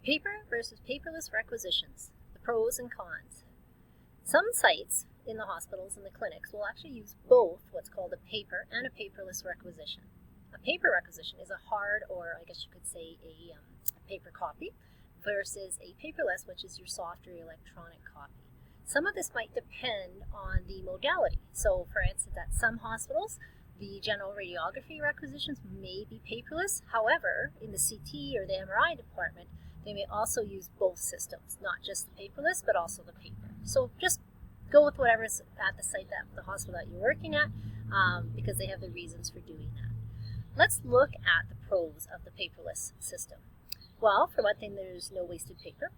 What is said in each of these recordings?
Paper versus paperless requisitions, the pros and cons. Some sites in the hospitals and the clinics will actually use both what's called a paper and a paperless requisition. A paper requisition is a hard, or I guess you could say a paper copy, versus a paperless, which is your soft or electronic copy. Some of this might depend on the modality. So, for instance, at some hospitals, the general radiography requisitions may be paperless. However, in the CT or the MRI department, they may also use both systems, not just the paperless, but also the paper. So just go with whatever's at the site, that the hospital that you're working at, because they have the reasons for doing that. Let's look at the pros of the paperless system. Well, for one thing, there's no wasted paper.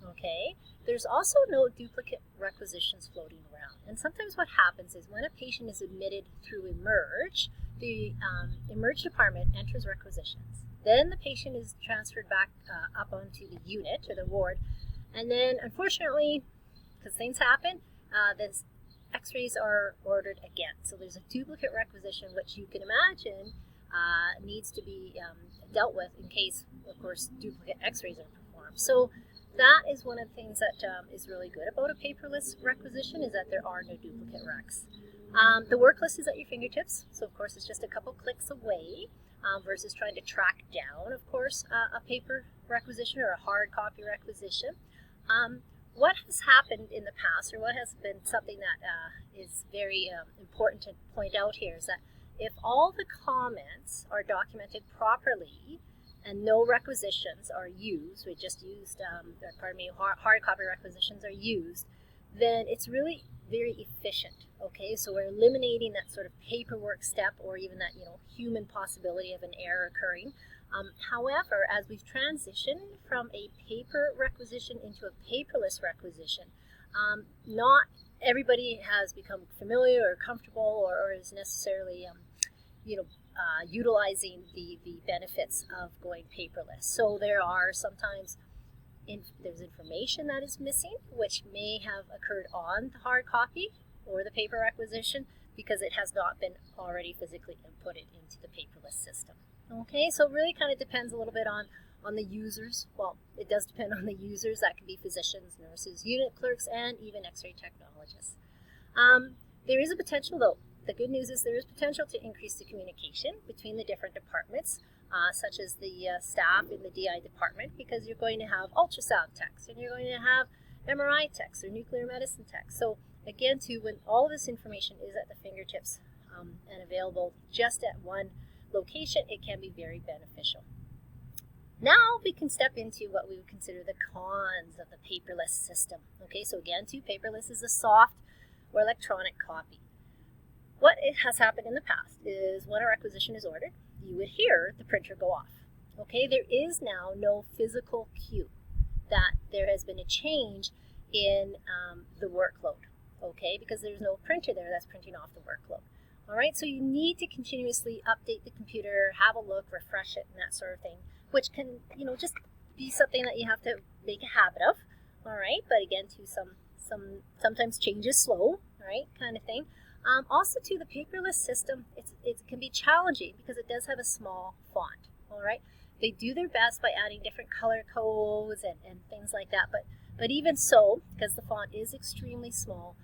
Okay, there's also no duplicate requisitions floating around. And sometimes what happens is when a patient is admitted through Emerge, the Emerge department enters requisitions. Then the patient is transferred back up onto the unit or the ward. And then, unfortunately, because things happen, the x-rays are ordered again. So there's a duplicate requisition, which you can imagine needs to be dealt with in case, of course, duplicate x-rays are performed. So that is one of the things that is really good about a paperless requisition, is that there are no duplicate recs. The work list is at your fingertips, so of course it's just a couple clicks away, versus trying to track down, of course, a paper requisition or a hard copy requisition. What has happened in the past, or what has been something that is very important to point out here, is that if all the comments are documented properly and no requisitions are used, we just used, hard copy requisitions are used, then it's really very efficient. Okay, so we're eliminating that sort of paperwork step, or even that human possibility of an error occurring. However, as we've transitioned from a paper requisition into a paperless requisition, not everybody has become familiar or comfortable, or is necessarily utilizing the benefits of going paperless. So there are sometimes there's information that is missing, which may have occurred on the hard copy or the paper requisition because it has not been already physically inputted into the paperless system. Okay, so it really kind of depends a little bit on the users. Well, it does depend on the users. That can be physicians, nurses, unit clerks, and even x-ray technologists. There is a potential, though. The good news is there is potential to increase the communication between the different departments, such as the staff in the DI department, because you're going to have ultrasound techs, and you're going to have MRI techs or nuclear medicine techs. So again, too, when all of this information is at the fingertips and available just at one location, it can be very beneficial. Now we can step into what we would consider the cons of the paperless system. Okay, so again, too, paperless is a soft or electronic copy. What has happened in the past is when a requisition is ordered, you would hear the printer go off. Okay, there is now no physical cue that there has been a change in the workload. Okay, because there's no printer there that's printing off the workload. All right, so you need to continuously update the computer, have a look, refresh it, and that sort of thing, which can, just be something that you have to make a habit of. All right, but again, too, sometimes change is slow, right, kind of thing. Also, too, the paperless system, it can be challenging because it does have a small font. All right, they do their best by adding different color codes and things like that, but even so, because the font is extremely small,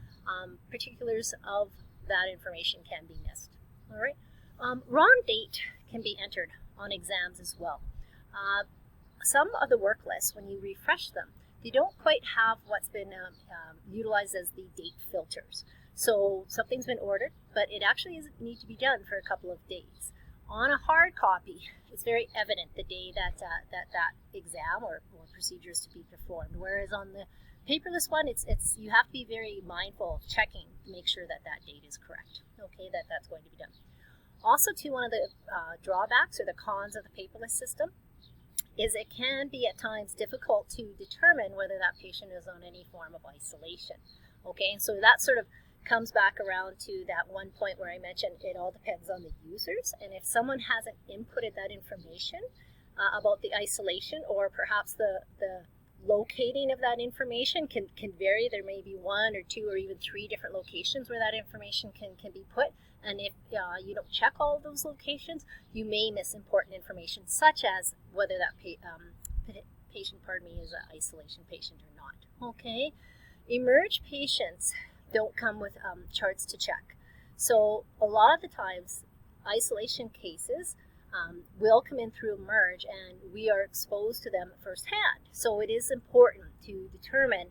particulars of that information can be missed. All right, wrong date can be entered on exams as well. Some of the work lists, when you refresh them, they don't quite have what's been utilized as the date filters. So something's been ordered, but it actually doesn't need to be done for a couple of days. On a hard copy, it's very evident the day that exam or procedure is to be performed. Whereas on the paperless one, it's you have to be very mindful of checking to make sure that date is correct. Okay, that's going to be done. Also, too, one of the drawbacks or the cons of the paperless system is it can be at times difficult to determine whether that patient is on any form of isolation. Okay, and so that sort of comes back around to that one point where I mentioned it all depends on the users, and if someone hasn't inputted that information about the isolation, or perhaps the locating of that information can vary. There may be one or two or even three different locations where that information can be put, and if you don't check all of those locations, you may miss important information, such as whether that patient, is an isolation patient or not. Okay, emerge patients don't come with charts to check. So a lot of the times, isolation cases will come in through emerge, and we are exposed to them firsthand. So it is important to determine,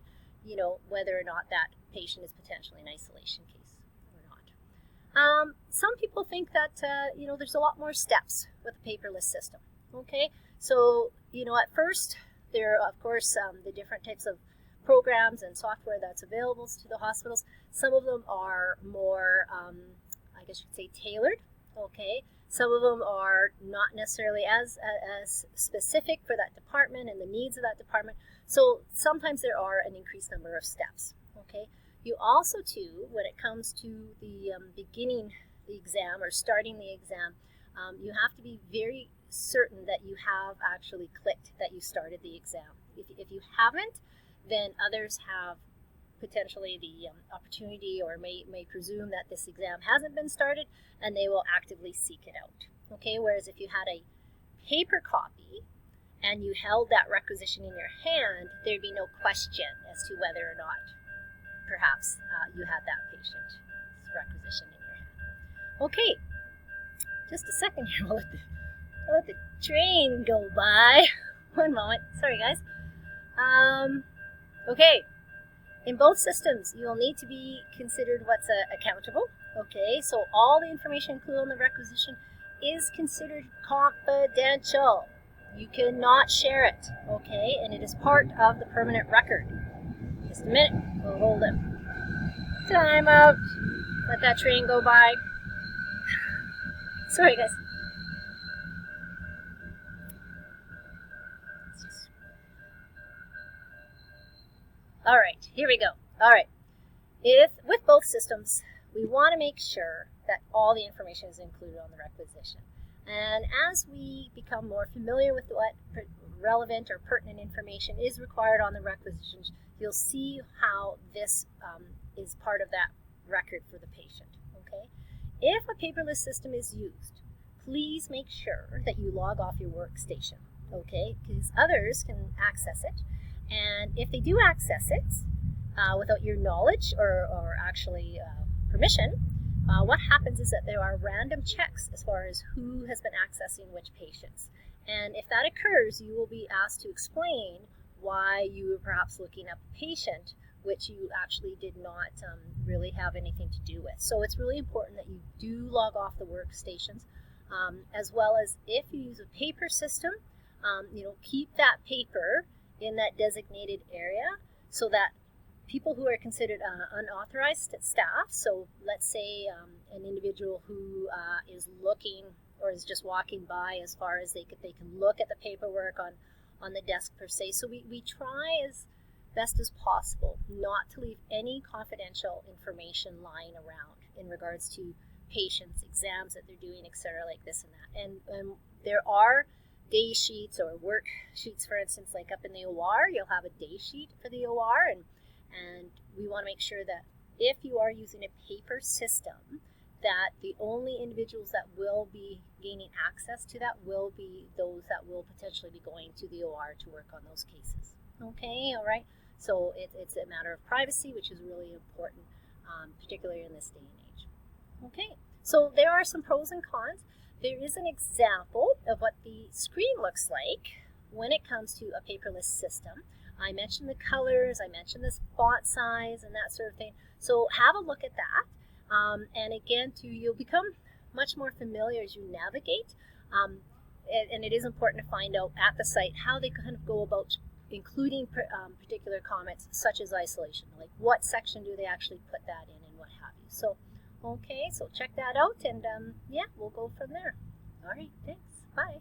whether or not that patient is potentially an isolation case or not. Some people think that there's a lot more steps with the paperless system. Okay, so at first there are of course the different types of programs and software that's available to the hospitals. Some of them are more, I guess you'd say, tailored. Okay, some of them are not necessarily as specific for that department and the needs of that department. So sometimes there are an increased number of steps. Okay, you also too, when it comes to the beginning the exam or starting the exam, you have to be very certain that you have actually clicked that you started the exam. If you haven't, then others have potentially the opportunity or may presume that this exam hasn't been started, and they will actively seek it out. Okay, whereas if you had a paper copy and you held that requisition in your hand, there'd be no question as to whether or not perhaps you had that patient's requisition in your hand. Okay, just a second here. I'll let the train go by. One moment. Sorry, guys. Okay. In both systems, you'll need to be considered what's accountable. Okay, so all the information included in the requisition is considered confidential. You cannot share it. Okay, and it is part of the permanent record. Just a minute. We'll hold it. Time out. Let that train go by. Sorry, guys. All right, here we go. All right. With both systems, we want to make sure that all the information is included on the requisition. And as we become more familiar with what relevant or pertinent information is required on the requisitions, you'll see how this is part of that record for the patient. Okay? If a paperless system is used, please make sure that you log off your workstation. Okay? Because others can access it. And if they do access it without your knowledge or actually permission, what happens is that there are random checks as far as who has been accessing which patients. And if that occurs, you will be asked to explain why you were perhaps looking up a patient which you actually did not really have anything to do with. So it's really important that you do log off the workstations, as well as if you use a paper system, keep that paper in that designated area so that people who are considered unauthorized staff, so let's say an individual who is looking or is just walking by as far as they can look at the paperwork on the desk per se. So we try as best as possible not to leave any confidential information lying around in regards to patients, exams that they're doing, etc., like this and that. And there are day sheets or work sheets, for instance, like up in the OR, you'll have a day sheet for the OR, and we want to make sure that if you are using a paper system, that the only individuals that will be gaining access to that will be those that will potentially be going to the OR to work on those cases. Okay, all right. So it's a matter of privacy, which is really important, particularly in this day and age. Okay, so there are some pros and cons. There is an example of what the screen looks like when it comes to a paperless system. I mentioned the colors, I mentioned the font size and that sort of thing. So have a look at that. And again, you'll become much more familiar as you navigate. And it is important to find out at the site how they kind of go about including particular comments such as isolation. Like what section do they actually put that in and what have you. So, okay, so check that out and yeah, we'll go from there. All right, thanks. Bye.